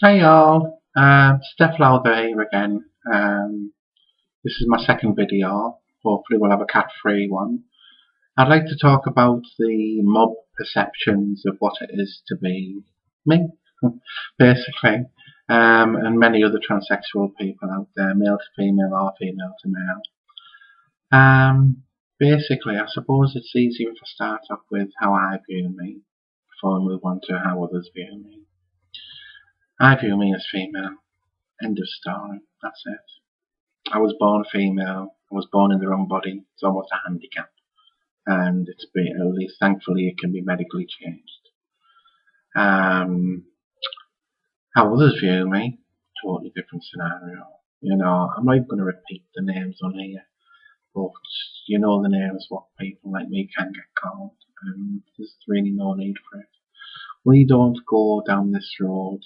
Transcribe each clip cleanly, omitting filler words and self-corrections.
Hey y'all, Steph here again. This is my second video. Hopefully we'll have a cat-free one. I'd like to talk about the mob perceptions of what it is to be me, basically, and many other transsexual people out there, male to female or female to male. Basically, I suppose it's easier if I start off with how I view me before I move on to how others view me. I view me as female. End of story. That's it. I was born female. I was born in the wrong body. It's almost a handicap. And it's been, at least thankfully, it can be medically changed. How others view me, totally different scenario. I'm not even going to repeat the names on here, but you know the names what people like me can get called, and there's really no need for it. We don't go down this road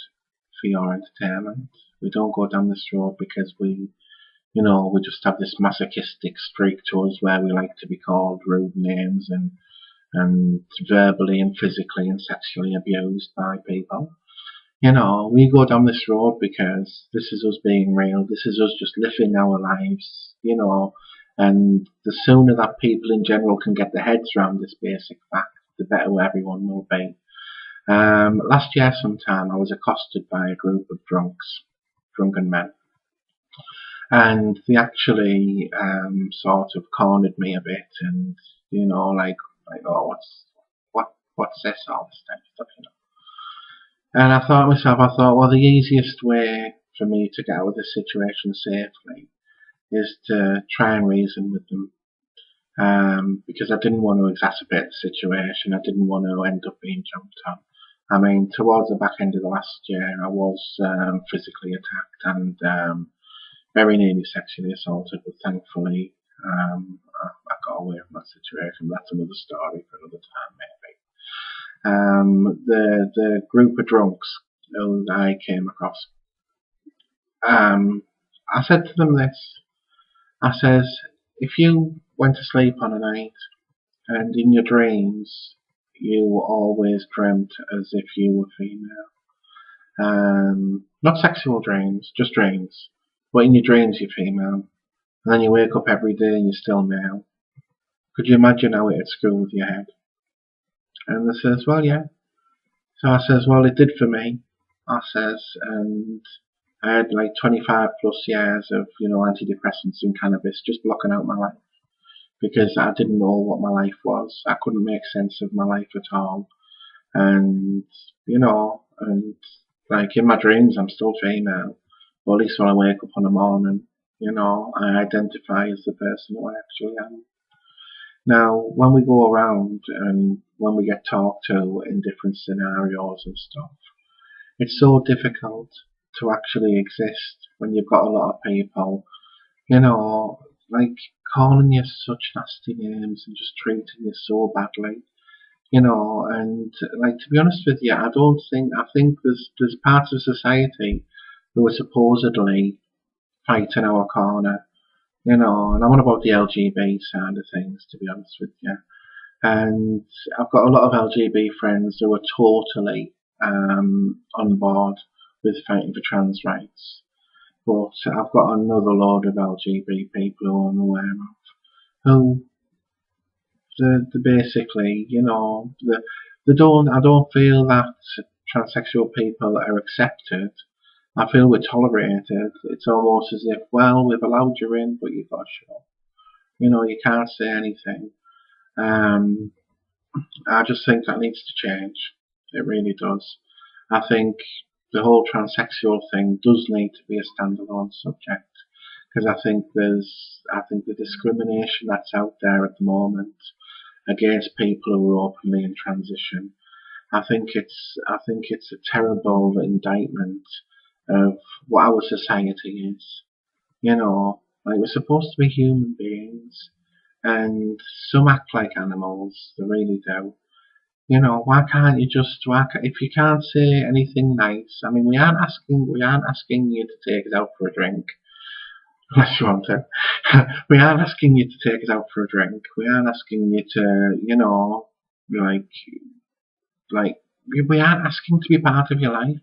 for your entertainment. We don't go down this road because we just have this masochistic streak to us where we like to be called rude names and verbally and physically and sexually abused by people. We go down this road because this is us being real. This is us just living our lives, and the sooner that people in general can get their heads around this basic fact, the better everyone will be. Last year sometime I was accosted by a group of drunken men, and they actually sort of cornered me a bit, and oh, what's this, all this type of stuff. And I thought to myself, well, the easiest way for me to get out of this situation safely is to try and reason with them, because I didn't want to exacerbate the situation. I didn't want to end up being jumped on. I mean, towards the back end of the last year, I was physically attacked and very nearly sexually assaulted, but thankfully I got away from that situation. That's another story for another time, maybe. The group of drunks that I came across, I said to them this. I says, if you went to sleep on a night and in your dreams you always dreamt as if you were female, not sexual dreams, just dreams, but in your dreams you're female, and then you wake up every day and you're still male, could you imagine how it'd screw with your head? And they says, well, yeah. So I says, well, it did for me. I says, and I had like 25 plus years of, antidepressants and cannabis just blocking out my life because I didn't know what my life was. I couldn't make sense of my life at all. And, and like in my dreams, I'm still female. Or at least when I wake up in the morning, I identify as the person who I actually am. Now, when we go around and when we get talked to in different scenarios and stuff, it's so difficult to actually exist when you've got a lot of people, like calling you such nasty names and just treating you so badly, and like, to be honest with you, I think there's parts of society who are supposedly fighting our corner, and I'm on about the LGBT side of things, to be honest with you. And I've got a lot of LGBT friends who are totally on board with fighting for trans rights. But I've got another load of LGBT people who I'm aware of who they basically, I don't feel that transsexual people are accepted. I feel we're tolerated. It's almost as if, well, we've allowed you in, but you've got to shut up. You can't say anything. I just think that needs to change. It really does. I think the whole transsexual thing does need to be a standalone subject, because I think the discrimination that's out there at the moment against people who are openly in transition, I think it's a terrible indictment of what our society is. Like, we're supposed to be human beings, and some act like animals. They really do. Why can't you if you can't say anything nice? I mean, we aren't asking you to take us out for a drink, unless you want to. We aren't asking you to take us out for a drink. We aren't asking you to, like, we aren't asking to be part of your life.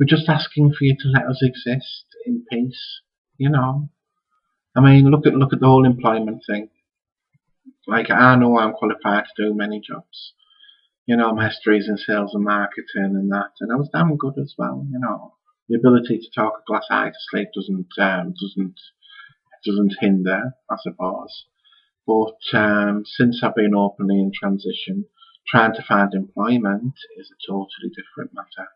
We're just asking for you to let us exist in peace. I mean, look at the whole employment thing. Like, I know I'm qualified to do many jobs. My history's in sales and marketing and that, and I was damn good as well. The ability to talk a glass eye to sleep doesn't hinder, I suppose. But since I've been openly in transition, trying to find employment is a totally different matter.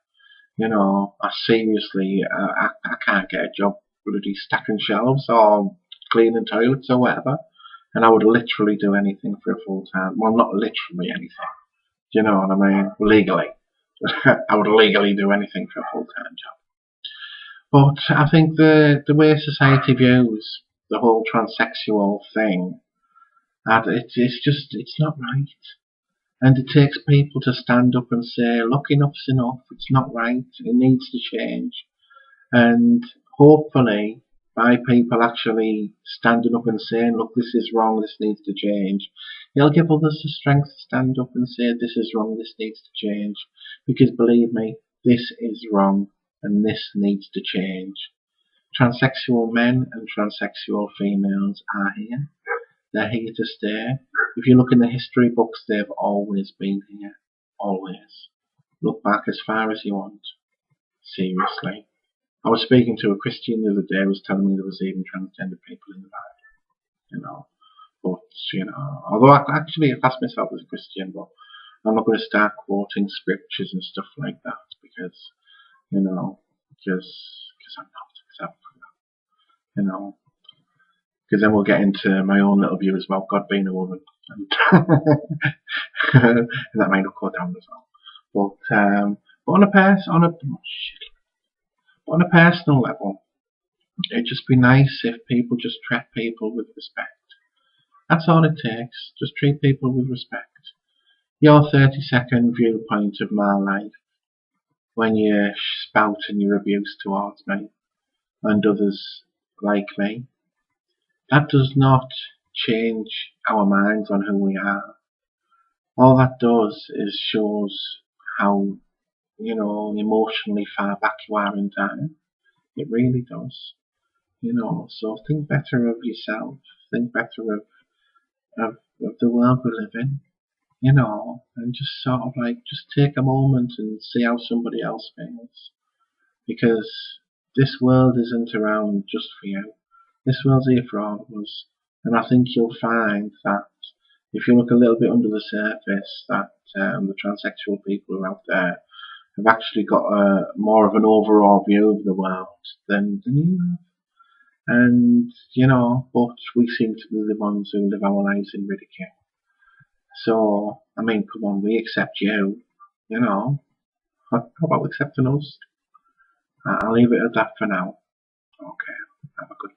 I seriously, I can't get a job bloody stacking shelves or cleaning toilets or whatever, and I would literally do anything for a full time. Well, not literally anything. Do you know what I mean? Legally. I would legally do anything for a full time job. But I think the way society views the whole transsexual thing, that it's not right. And it takes people to stand up and say, look, enough's enough, it's not right, it needs to change. And hopefully, by people actually standing up and saying, look, this is wrong, this needs to change, it'll give others the strength to stand up and say, this is wrong, this needs to change. Because believe me, this is wrong and this needs to change. Transsexual men and transsexual females are here. They're here to stay. If you look in the history books, they've always been here. Always. Look back as far as you want. Seriously. I was speaking to a Christian the other day who was telling me there was even transgender people in the Bible. But, although I class myself as a Christian, but I'm not going to start quoting scriptures and stuff like that because I'm not. Because then we'll get into my own little view as well, God being a woman, and, and that might not go down as well. But on a personal level, it'd just be nice if people just treat people with respect. That's all it takes. Just treat people with respect. Your 30-second viewpoint of my life, when you're spouting your abuse towards me and others like me, that does not change our minds on who we are. All that does is shows how, emotionally far back you are in time. It really does. So think better of yourself. Think better of the world we live in. And just sort of just take a moment and see how somebody else feels. Because this world isn't around just for you. This world's here for all of us. And I think you'll find that if you look a little bit under the surface, that the transsexual people who are out there have actually got more of an overall view of the world than you have. And, but we seem to be the ones who live our lives in ridicule. So, I mean, come on, we accept you, How about accepting us? I'll leave it at that for now. Okay, have a good